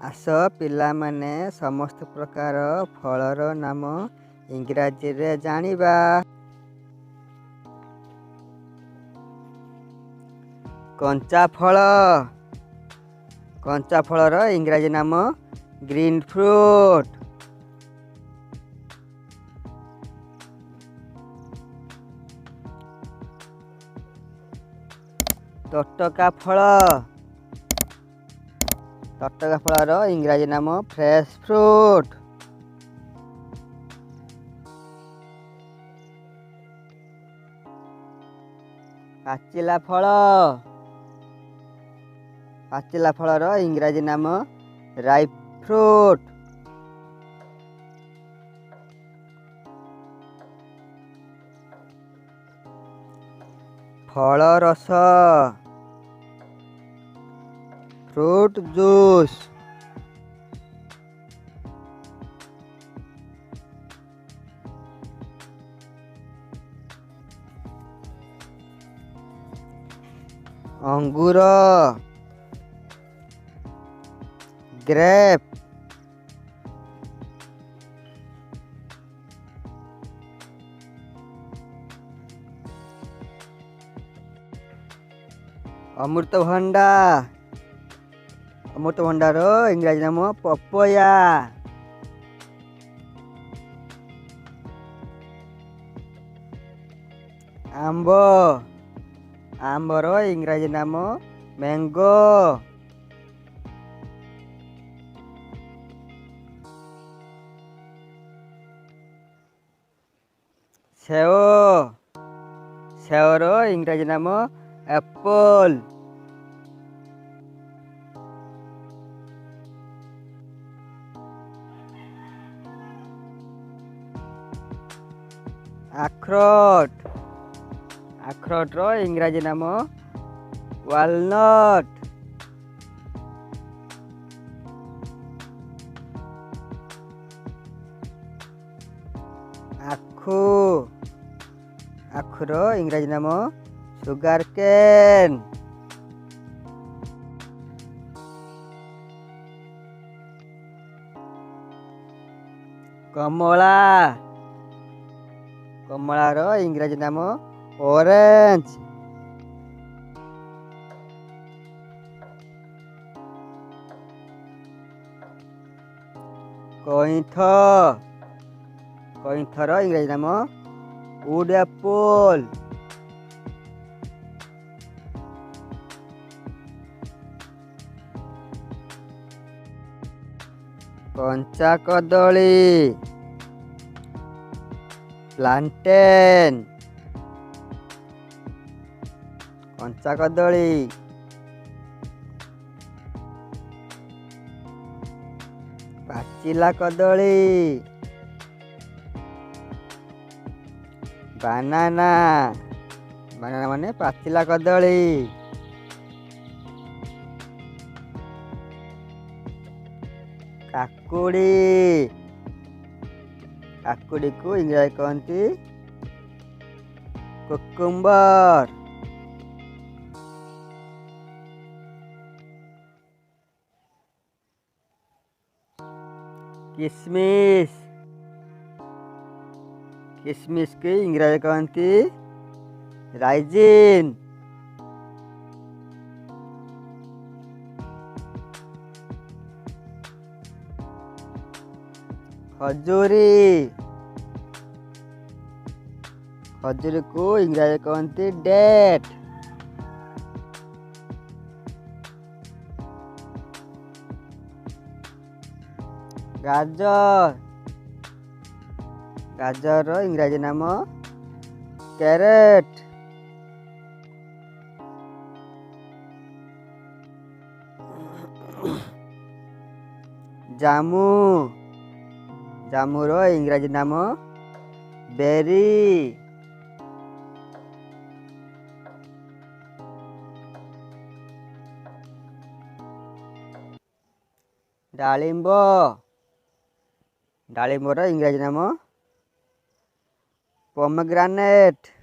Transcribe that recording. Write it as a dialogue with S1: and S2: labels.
S1: आस पिलामाने समस्त प्रकार फलर नाम इंग्राजी रे जानिबा। कंचा फल, कंचा फलर इंग्राजी नाम ग्रीन फ्रूट। तटका फल, तटका फलर इंग्राजी नाम फ्रेश फ्रूट। पाचिला फल, पाचिला फलर इंग्राजी नाम राइप फ्रूट। फल रस, फ्रूट जूस। अंगूर, ग्रेप। अमृतभंडा, अमृतभंडार इंग्राजी नाम पपया। आंब, आंबर इंग्राजी नाम मैंगो। सेव, सेवर इंग्राजी नाम एप्पल। आखरोट, आखरोट इंग्राजी नाम वालनट। आखु, आखुर इंग्राजी नाम सुगार केन। कमला, कमलार इंग्राजी नाम ऑरेंज। कइंथ, कइंथर इंग्राजी नाम वुड एप्पल। कंचा कदली, प्लांटेन। कंचा कदली। पाचिला कदली, बानाना, बानाना माने पाचिला कदली। काकुड़ी, काकुड़ी को इंग्राजी कहती कुकुम्बर। किशमिश, किशमिश की इंग्राजी कहती राइजिन। खजूरी, खजूरी को इंग्राजी कहती डेट। गाजर, गाजर इंग्राजी नाम कैरेट। जामु, जामुर इंग्राजी नाम बेरी। डालिंब, डालिंबर इंग्राजी नाम पोमेग्रानेट।